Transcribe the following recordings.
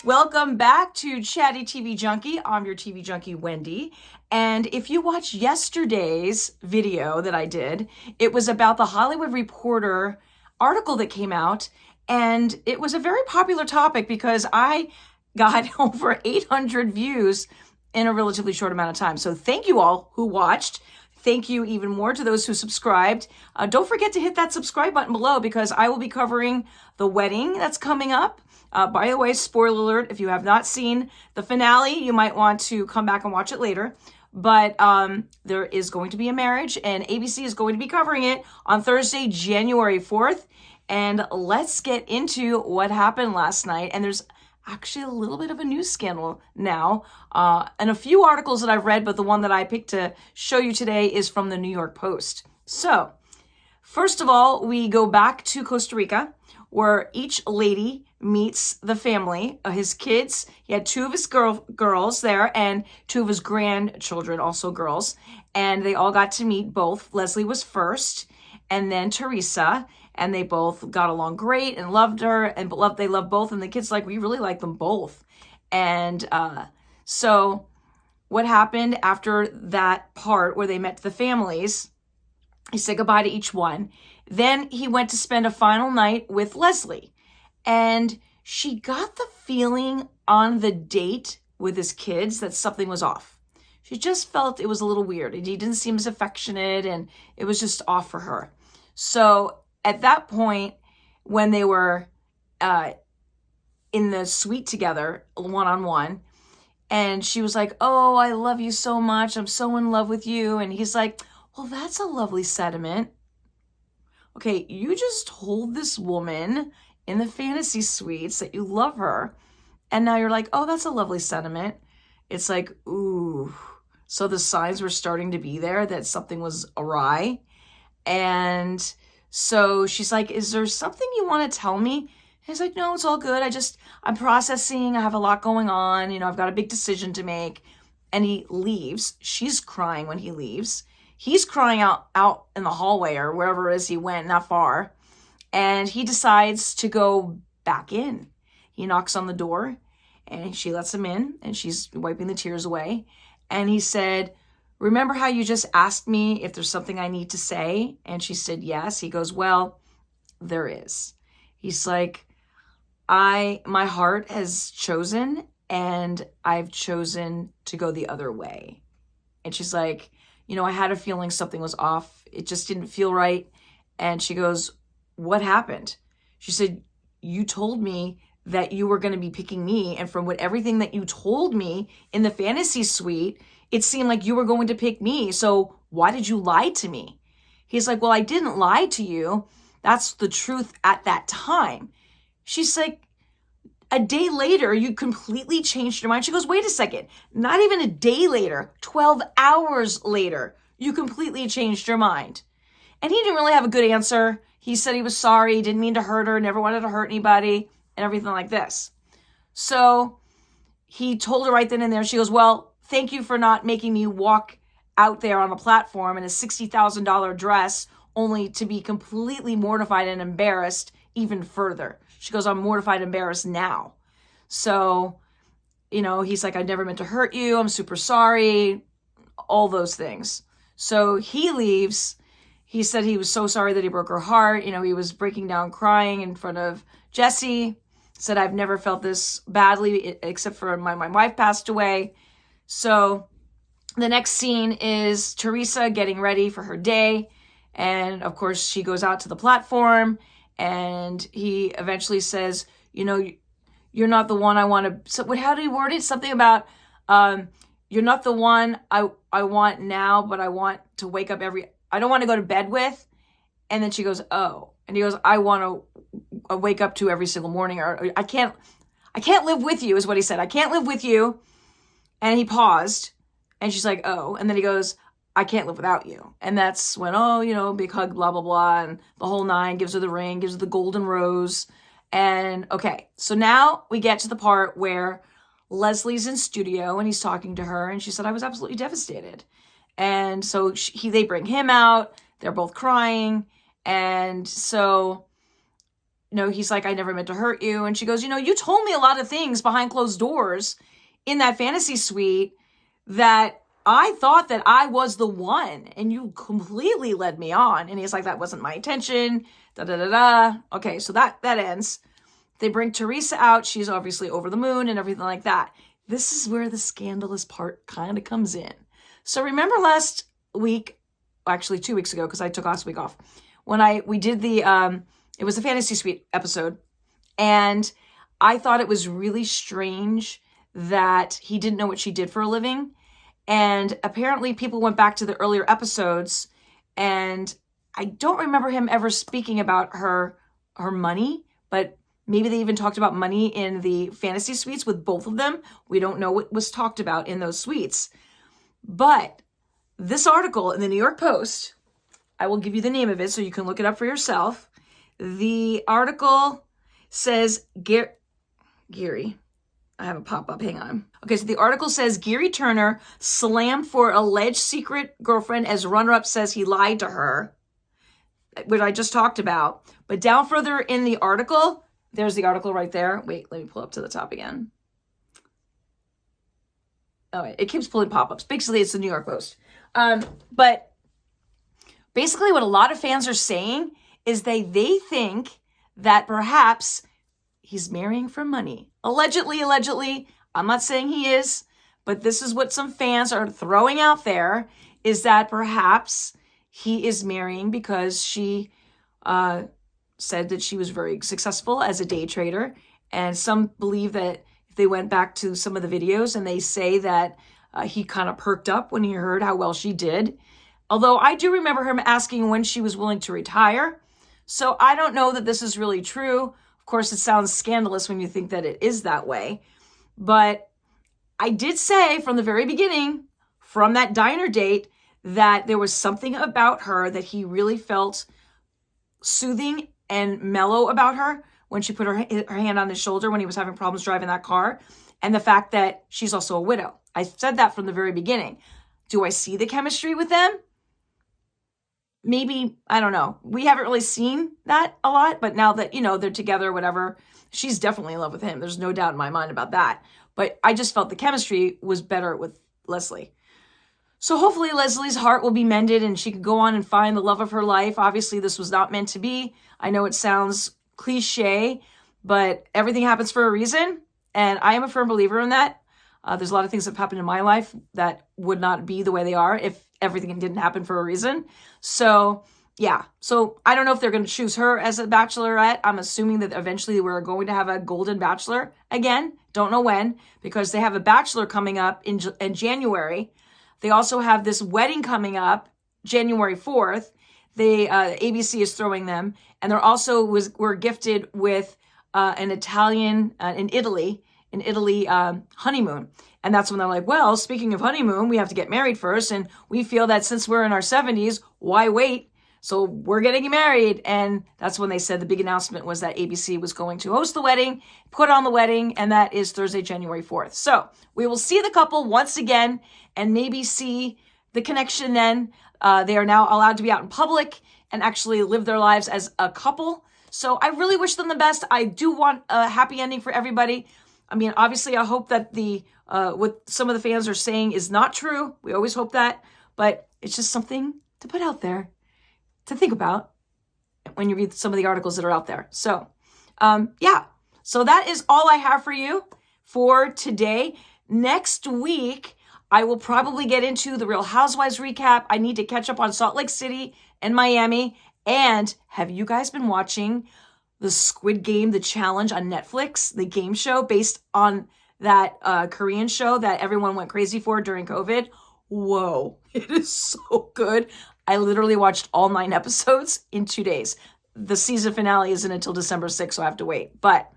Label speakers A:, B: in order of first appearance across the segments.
A: Welcome back to Chatty TV Junkie. I'm your TV Junkie, Wendy. And if you watched yesterday's video that I did, it was about the Hollywood Reporter article that came out. And it was a very popular topic because I got over 800 views in a relatively short amount of time. So thank you all who watched. Thank you even more to those who subscribed. Don't forget to hit that subscribe button below because I will be covering the wedding that's coming up. By the way, spoiler alert, if you have not seen the finale, you might want to come back and watch it later. But there is going to be a marriage, and ABC is going to be covering it on Thursday, January 4th. And let's get into what happened last night. And there's actually a little bit of a news scandal now, and a few articles that I've read, but the one that I picked to show you today is from the New York Post. So, first of all, we go back to Costa Rica, where each lady meets the family, his kids. He had two of his girls there and two of his grandchildren, also girls. And they all got to meet both. Leslie was first, and then Teresa. And they both got along great and loved her, and they loved both. And the kids we really like them both. And so what happened after that part where they met the families, he said goodbye to each one. Then he went to spend a final night with Leslie. And she got the feeling on the date with his kids that something was off. She just felt it was a little weird. He didn't seem as affectionate, and it was just off for her. So at that point, when they were in the suite together, one-on-one, and she was like, "Oh, I love you so much. I'm so in love with you." And he's like, "Well, that's a lovely sentiment." Okay, you just told this woman in the fantasy suites that you love her, and now you're like, "Oh, that's a lovely sentiment." It's like, ooh. So the signs were starting to be there that something was awry. And so she's like, "Is there something you want to tell me?" And he's like, "No, it's all good. I'm processing. I have a lot going on. I've got a big decision to make." And he leaves. She's crying when he leaves. He's crying out in the hallway or wherever it is he went, not far. And he decides to go back in. He knocks on the door and she lets him in, and she's wiping the tears away. And he said, "Remember how you just asked me if there's something I need to say?" And she said, "Yes." He goes, "Well, there is." He's like, my heart has chosen, and I've chosen to go the other way." And she's like, "I had a feeling something was off. It just didn't feel right." And she goes, "What happened?" She said, "You told me that you were going to be picking me. And from everything that you told me in the fantasy suite, it seemed like you were going to pick me. So why did you lie to me?" He's like, "Well, I didn't lie to you. That's the truth at that time." She's like, "A day later, you completely changed your mind." She goes, "Wait a second. Not even a day later, 12 hours later, you completely changed your mind." And he didn't really have a good answer. He said he was sorry, didn't mean to hurt her, never wanted to hurt anybody, and everything like this. So he told her right then and there. She goes, "Well, thank you for not making me walk out there on a platform in a $60,000 dress only to be completely mortified and embarrassed even further." She goes, "I'm mortified and embarrassed now." So, he's like, "I never meant to hurt you. I'm super sorry." All those things. So he leaves. He said he was so sorry that he broke her heart. He was breaking down crying in front of Jesse. Said, "I've never felt this badly except for my wife passed away." So the next scene is Teresa getting ready for her day. And of course, she goes out to the platform, and he eventually says, "You're not the one I want to," so how did he word it? Something about, "You're not the one I want now, but I want to wake up I don't want to go to bed with." And then she goes, "Oh." And he goes, "I want to wake up to every single morning, or I can't live with you," is what he said. "I can't live with you." And he paused, and she's like, "Oh." And then he goes, "I can't live without you." And that's when, big hug, blah, blah, blah. And the whole nine, gives her the ring, gives her the golden rose. And okay, so now we get to the part where Leslie's in studio and he's talking to her. And she said, "I was absolutely devastated." And so they bring him out. They're both crying. And so he's like, I never meant to hurt you. And she goes, you told me a lot of things behind closed doors in that fantasy suite that I thought that I was the one, and you completely led me on. And he's like, that wasn't my intention. Da da da da. Okay, so that ends. They bring Teresa out. She's obviously over the moon and everything like that. This is where the scandalous part kind of comes in. So remember last week, actually 2 weeks ago, because I took last week off, when we did it was the Fantasy Suite episode, and I thought it was really strange that he didn't know what she did for a living. And apparently people went back to the earlier episodes, and I don't remember him ever speaking about her money, but maybe they even talked about money in the fantasy suites with both of them. We don't know what was talked about in those suites. But this article in the New York Post, I will give you the name of it so you can look it up for yourself. The article says, Gary, I have a pop-up, hang on. Okay, so the article says, Gary Turner slammed for alleged secret girlfriend as runner-up says he lied to her, which I just talked about. But down further in the article, there's the article right there. Wait, let me pull up to the top again. Oh, it keeps pulling pop-ups. Basically, it's the New York Post. But basically what a lot of fans are saying is they think that perhaps he's marrying for money. Allegedly. I'm not saying he is, but this is what some fans are throwing out there, is that perhaps he is marrying because she said that she was very successful as a day trader. And some believe that if they went back to some of the videos and they say that he kind of perked up when he heard how well she did. Although I do remember him asking when she was willing to retire. So I don't know that this is really true. Of course, it sounds scandalous when you think that it is that way. But I did say from the very beginning, from that diner date, that there was something about her that he really felt soothing and mellow about her when she put her hand on his shoulder when he was having problems driving that car. And the fact that she's also a widow. I said that from the very beginning. Do I see the chemistry with them? Maybe, I don't know. We haven't really seen that a lot, but now that, they're together, whatever, she's definitely in love with him. There's no doubt in my mind about that. But I just felt the chemistry was better with Leslie. So hopefully Leslie's heart will be mended and she can go on and find the love of her life. Obviously, this was not meant to be. I know it sounds cliche, but everything happens for a reason. And I am a firm believer in that. There's a lot of things that have happened in my life that would not be the way they are if everything didn't happen for a reason. So, yeah. So I don't know if they're going to choose her as a bachelorette. I'm assuming that eventually we're going to have a Golden Bachelor again. Don't know when, because they have a bachelor coming up in January. They also have this wedding coming up January 4th. ABC is throwing them. And they're also were gifted with an Italian in Italy honeymoon. And that's when they're like, well, speaking of honeymoon, we have to get married first. And we feel that since we're in our 70s, why wait? So we're getting married. And that's when they said the big announcement was that ABC was going to host the wedding, put on the wedding, and that is Thursday, January 4th. So we will see the couple once again and maybe see the connection then. They are now allowed to be out in public and actually live their lives as a couple. So I really wish them the best. I do want a happy ending for everybody. I mean, obviously, I hope that what some of the fans are saying is not true. We always hope that. But it's just something to put out there, to think about when you read some of the articles that are out there. So, yeah. So that is all I have for you for today. Next week, I will probably get into the Real Housewives recap. I need to catch up on Salt Lake City and Miami. And have you guys been watching the Squid Game, the challenge on Netflix, the game show based on that Korean show that everyone went crazy for during COVID? Whoa, it is so good. I literally watched all 9 episodes in 2 days. The season finale isn't until December 6th, so I have to wait. But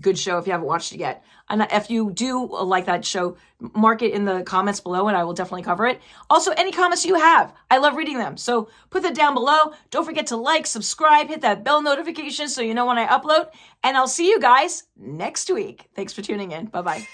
A: good show if you haven't watched it yet. And if you do like that show, mark it in the comments below and I will definitely cover it. Also, any comments you have, I love reading them. So put that down below. Don't forget to like, subscribe, hit that bell notification so you know when I upload. And I'll see you guys next week. Thanks for tuning in. Bye-bye.